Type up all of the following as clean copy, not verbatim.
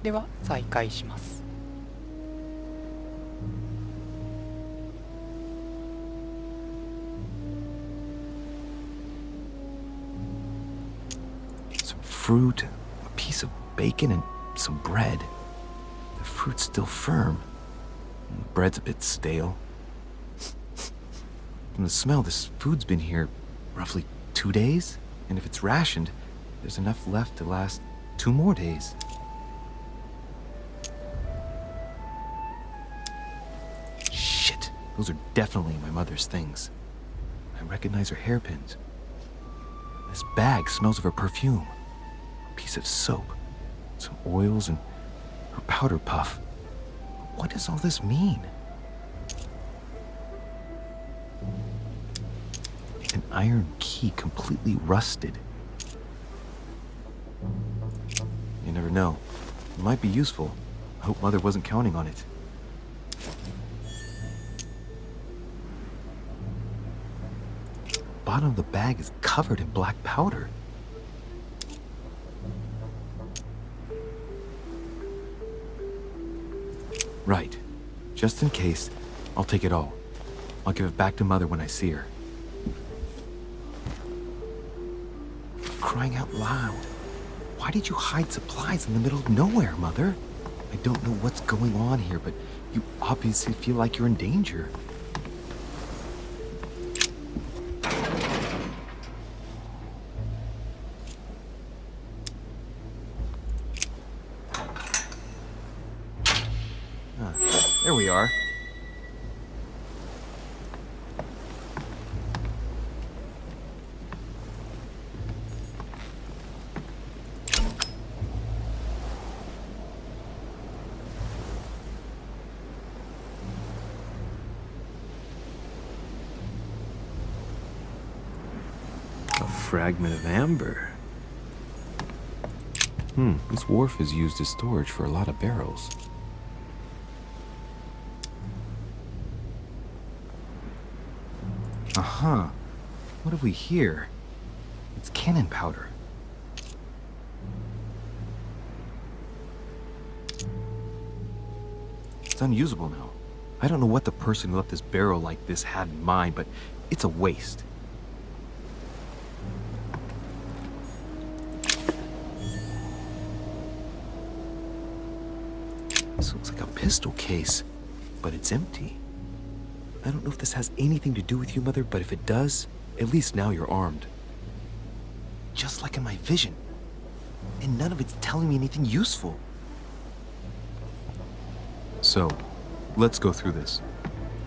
では再開します。Some fruit, a piece of bacon, and some bread. The fruit's still firm. And the bread's a bit stale. From the smell, this food's been here roughly 2 days, and if it's rationed, there's enough left to last 2 more days. Shit, those are definitely my mother's things. I recognize her hairpins. This bag smells of her perfume, a piece of soap, some oils, and her powder puff. What does all this mean? An iron key completely rusted. You never know. It might be useful. I hope Mother wasn't counting on it. The bottom of the bag is covered in black powder. Right. Just in case, I'll take it all. I'll give it back to Mother when I see her. Crying out loud. Why did you hide supplies in the middle of nowhere, Mother? I don't know what's going on here, but you obviously feel like you're in danger. There we are. A fragment of amber. This wharf is used as storage for a lot of barrels. Uh-huh. What have we here? It's cannon powder. It's unusable now. I don't know what the person who left this barrel like this had in mind, but it's a waste. This looks like a pistol case, but it's empty. I don't know if this has anything to do with you, Mother, but if it does, at least now you're armed. Just like in my vision. And none of it's telling me anything useful. So, let's go through this.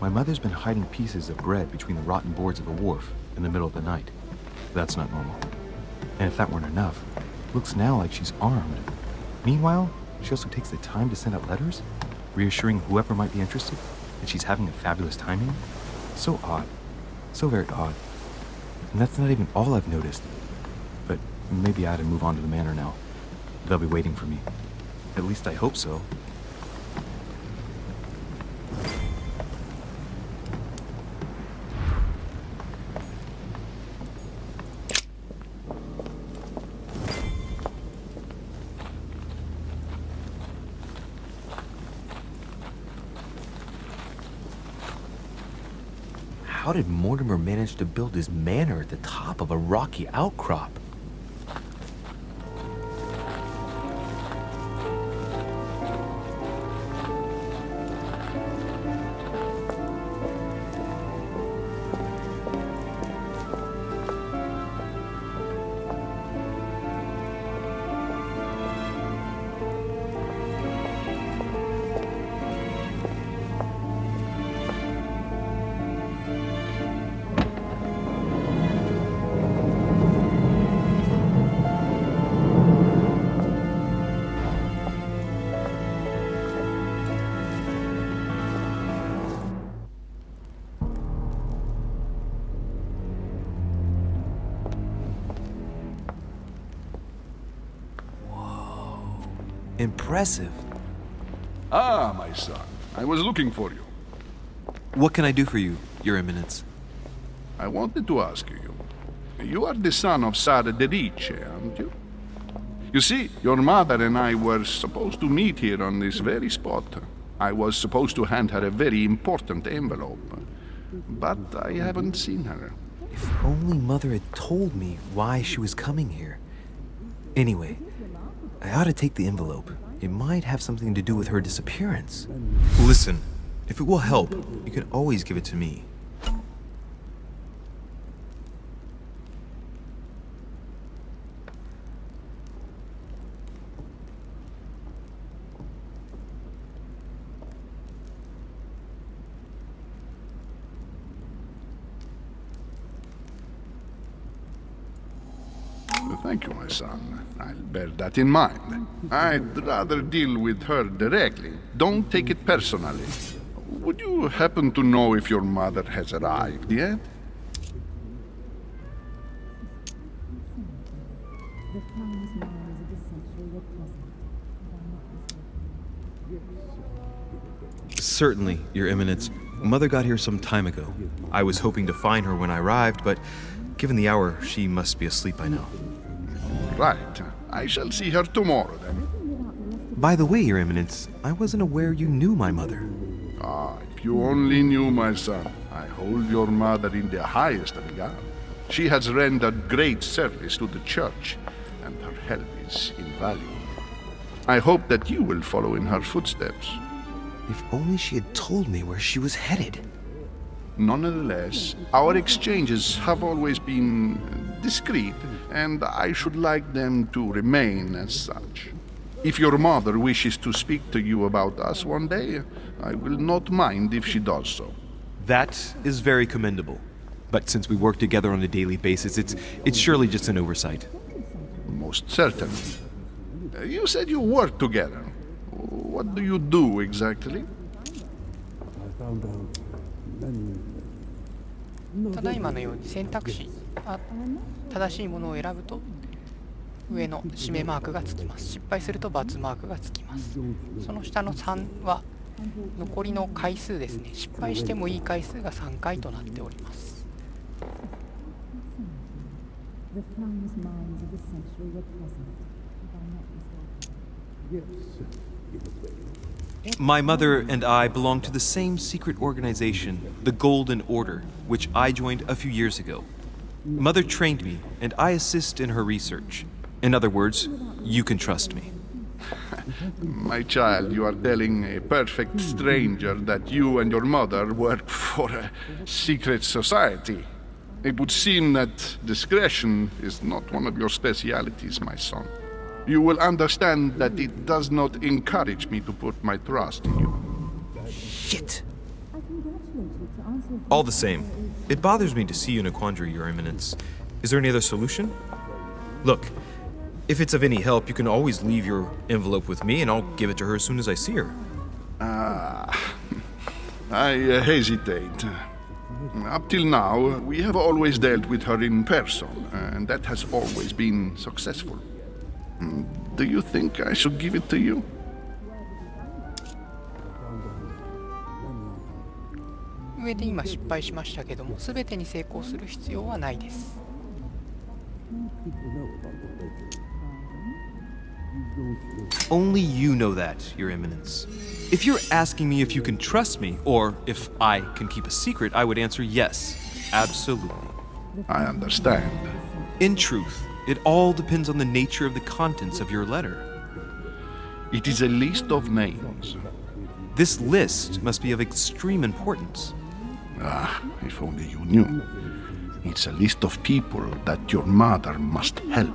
My mother's been hiding pieces of bread between the rotten boards of a wharf in the middle of the night. That's not normal. And if that weren't enough, looks now like she's armed. Meanwhile, she also takes the time to send out letters, reassuring whoever might be interested that she's having a fabulous timing. So odd. So very odd. And that's not even all I've noticed. But maybe I ought to move on to the manor now. They'll be waiting for me. At least I hope so. How did Mortimer manage to build his manor at the top of a rocky outcrop? Impressive. Ah, my son. I was looking for you. What can I do for you, Your Eminence? I wanted to ask you. You are the son of Sara de Ricci, aren't you? You see, your mother and I were supposed to meet here on this very spot. I was supposed to hand her a very important envelope. But I haven't seen her. If only Mother had told me why she was coming here. Anyway, I ought to take the envelope. It might have something to do with her disappearance. Listen, if it will help, you can always give it to me. Thank you, my son. I'll bear that in mind. I'd rather deal with her directly. Don't take it personally. Would you happen to know if your mother has arrived yet? Certainly, Your Eminence. Mother got here some time ago. I was hoping to find her when I arrived, but given the hour, she must be asleep by now. Right. I shall see her tomorrow, then. By the way, Your Eminence, I wasn't aware you knew my mother. Ah, if you only knew, my son. I hold your mother in the highest regard. She has rendered great service to the church, and her help is invaluable. I hope that you will follow in her footsteps. If only she had told me where she was headed. Nonetheless, our exchanges have always been discreet, and I should like them to remain as such. If your mother wishes to speak to you about us one day, I will not mind if she does so. That is very commendable. But since we work together on a daily basis, it's surely just an oversight. Most certainly. You said you work together. What do you do exactly? ただいまのように選択肢、正しいものを選ぶと上の締めマークがつきます。失敗すると×マークがつきます。その下の3は残りの回数ですね。失敗してもいい回数が3回となっております。My mother and I belong to the same secret organization, the Golden Order, which I joined a few years ago. Mother trained me, and I assist in her research. In other words, you can trust me. My child, you are telling a perfect stranger that you and your mother work for a secret society. It would seem that discretion is not one of your specialities, my son. You will understand that it does not encourage me to put my trust in you. Shit! All the same, it bothers me to see you in a quandary, Your Eminence. Is there any other solution? Look, if it's of any help, you can always leave your envelope with me and I'll give it to her as soon as I see her. I hesitate. Up till now, we have always dealt with her in person, and that has always been successful. Do you think I should give it to you? 上で今失敗しましたけども、全てに成功する必要はないです。Only you know that, Your Eminence. If you're asking me if you can trust me, or if I can keep a secret, I would answer yes, absolutely. I understand. In truth, it all depends on the nature of the contents of your letter. It is a list of names. This list must be of extreme importance. Ah, if only you knew. It's a list of people that your mother must help.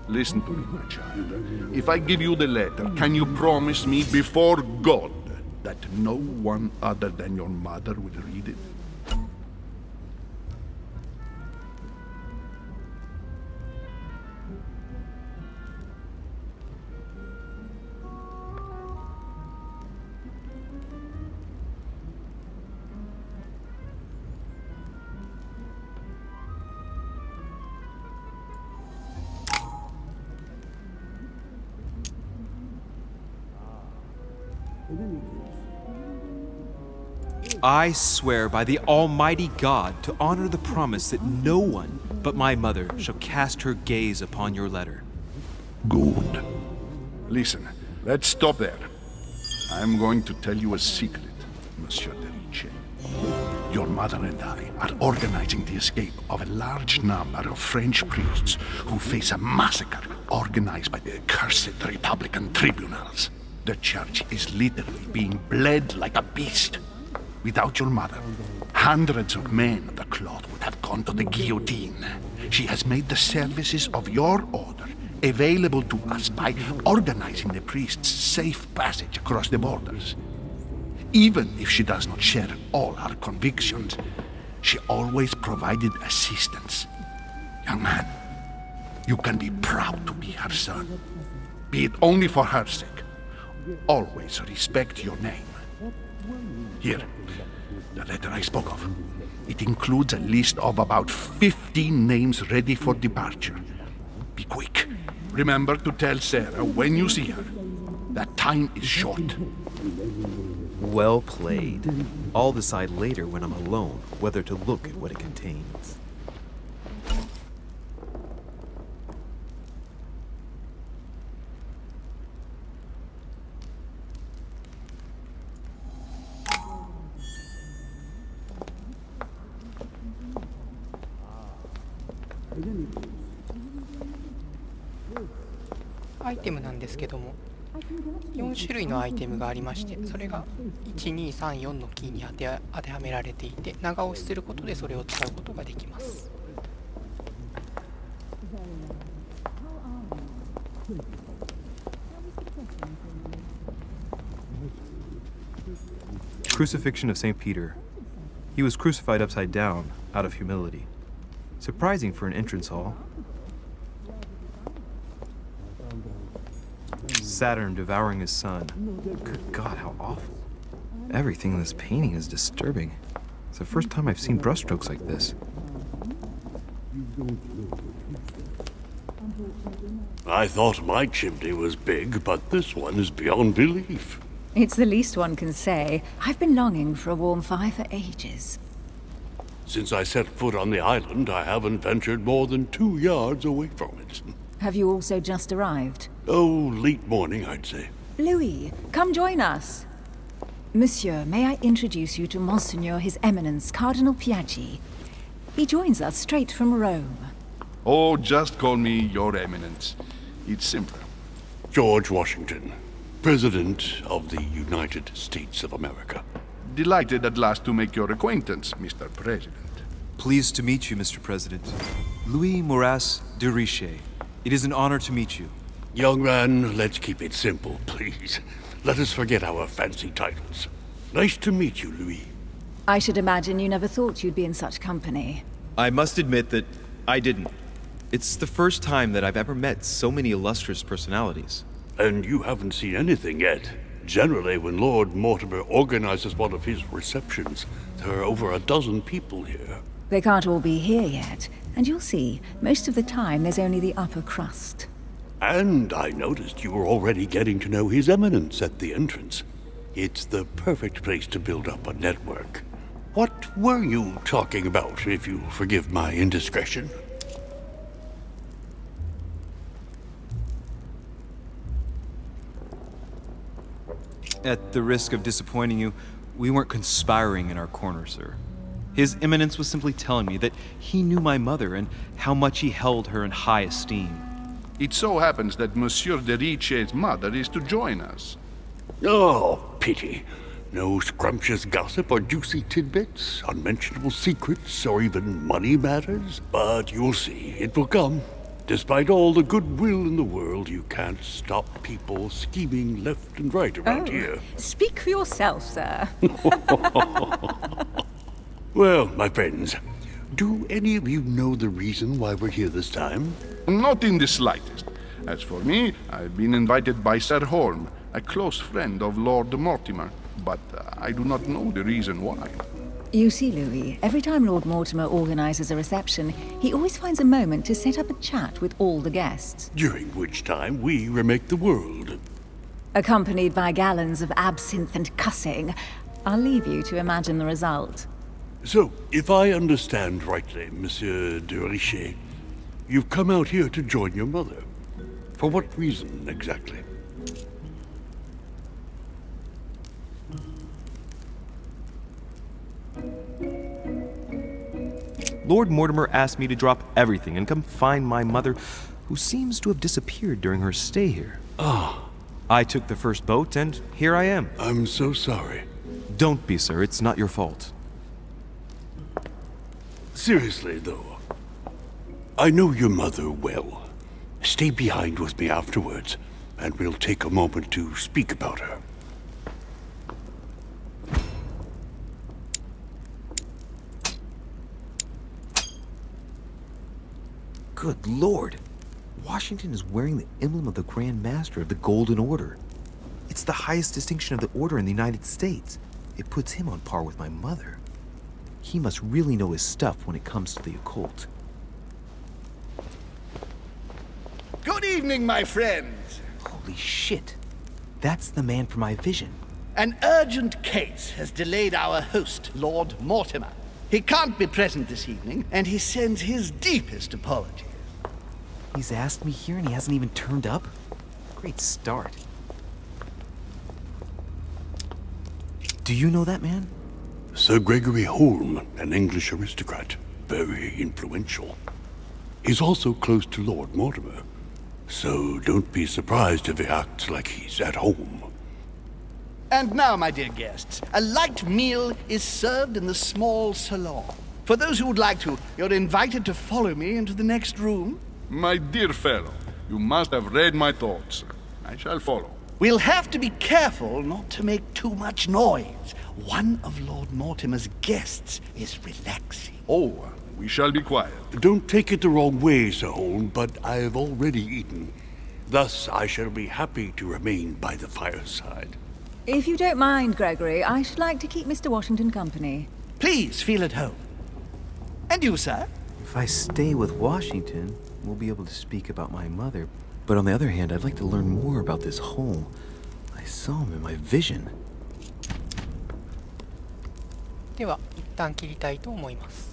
Listen to me, my child. If I give you the letter, can you promise me before God that no one other than your mother will read it? I swear by the Almighty God to honor the promise that no one but my mother shall cast her gaze upon your letter. Good. Listen, let's stop there. I'm going to tell you a secret, Monsieur Derice. Your mother and I are organizing the escape of a large number of French priests who face a massacre organized by the accursed Republican tribunals. The church is literally being bled like a beast. Without your mother, hundreds of men of the cloth would have gone to the guillotine. She has made the services of your order available to us by organizing the priests' safe passage across the borders. Even if she does not share all our convictions, she always provided assistance. Young man, you can be proud to be her son. Be it only for her sake. Always respect your name. Here, the letter I spoke of. It includes a list of about 15 names ready for departure. Be quick. Remember to tell Sarah when you see her that time is short. Well played. I'll decide later when I'm alone whether to look at what it contains. .アイテムなんですけども、4種類のアイテムがありまして、それが1234のキーに当てはめられていて、長押しすることでそれを使うことができます。Crucifixion of St. Peter. He was crucified upside down, out of humility. Surprising for an entrance hall. Saturn devouring his son. Good God, how awful. Everything in this painting is disturbing. It's the first time I've seen brushstrokes like this. I thought my chimney was big, but this one is beyond belief. It's the least one can say. I've been longing for a warm fire for ages. Since I set foot on the island, I haven't ventured more than 2 yards away from it. Have you also just arrived? Oh, late morning, I'd say. Louis, come join us. Monsieur, may I introduce you to Monseigneur His Eminence, Cardinal Piaggi. He joins us straight from Rome. Oh, just call me Your Eminence. It's simpler. George Washington, President of the United States of America. Delighted at last to make your acquaintance, Mr. President. Pleased to meet you, Mr. President. Louis Maurras de Riche. It is an honor to meet you. Young man, let's keep it simple, please. Let us forget our fancy titles. Nice to meet you, Louis. I should imagine you never thought you'd be in such company. I must admit that I didn't. It's the first time that I've ever met so many illustrious personalities. And you haven't seen anything yet. Generally, when Lord Mortimer organizes one of his receptions, there are over a dozen people here. They can't all be here yet, and you'll see, most of the time there's only the upper crust. And I noticed you were already getting to know His Eminence at the entrance. It's the perfect place to build up a network. What were you talking about, if you forgive my indiscretion? At the risk of disappointing you, we weren't conspiring in our corner, sir. His Eminence was simply telling me that he knew my mother and how much he held her in high esteem. It so happens that Monsieur de Riche's mother is to join us. Oh, pity. No scrumptious gossip or juicy tidbits, unmentionable secrets, or even money matters. But you'll see, it will come. Despite all the goodwill in the world, you can't stop people scheming left and right around here. Speak for yourself, sir. Well, my friends, do any of you know the reason why we're here this time? Not in the slightest. As for me, I've been invited by Sir Holm, a close friend of Lord Mortimer, but I do not know the reason why. You see, Louis, every time Lord Mortimer organizes a reception, he always finds a moment to set up a chat with all the guests. During which time we remake the world. Accompanied by gallons of absinthe and cussing. I'll leave you to imagine the result. So, if I understand rightly, Monsieur de Riche, you've come out here to join your mother. For what reason, exactly? Lord Mortimer asked me to drop everything and come find my mother, who seems to have disappeared during her stay here. Ah, I took the first boat, and here I am. I'm so sorry. Don't be, sir. It's not your fault. Seriously, though, I know your mother well. Stay behind with me afterwards, and we'll take a moment to speak about her. Good Lord. Washington is wearing the emblem of the Grand Master of the Golden Order. It's the highest distinction of the Order in the United States. It puts him on par with my mother. He must really know his stuff when it comes to the occult. Good evening, my friends. Holy shit. That's the man for my vision. An urgent case has delayed our host, Lord Mortimer. He can't be present this evening, and he sends his deepest apologies. He's asked me here and he hasn't even turned up? Great start. Do you know that man? Sir Gregory Holm, an English aristocrat, very influential. He's also close to Lord Mortimer, so don't be surprised if he acts like he's at home. And now, my dear guests, a light meal is served in the small salon. For those who would like to, you're invited to follow me into the next room. My dear fellow, you must have read my thoughts. I shall follow. We'll have to be careful not to make too much noise. One of Lord Mortimer's guests is relaxing. Oh, we shall be quiet. Don't take it the wrong way, Sir Holm, but I've already eaten. Thus, I shall be happy to remain by the fireside. If you don't mind, Gregory, I should like to keep Mr. Washington company. Please feel at home. And you, sir? If I stay with Washington, we'll be able to speak about my mother. But on the other hand, I'd like to learn more about this home. I saw him in my vision. では一旦切りたいと思います。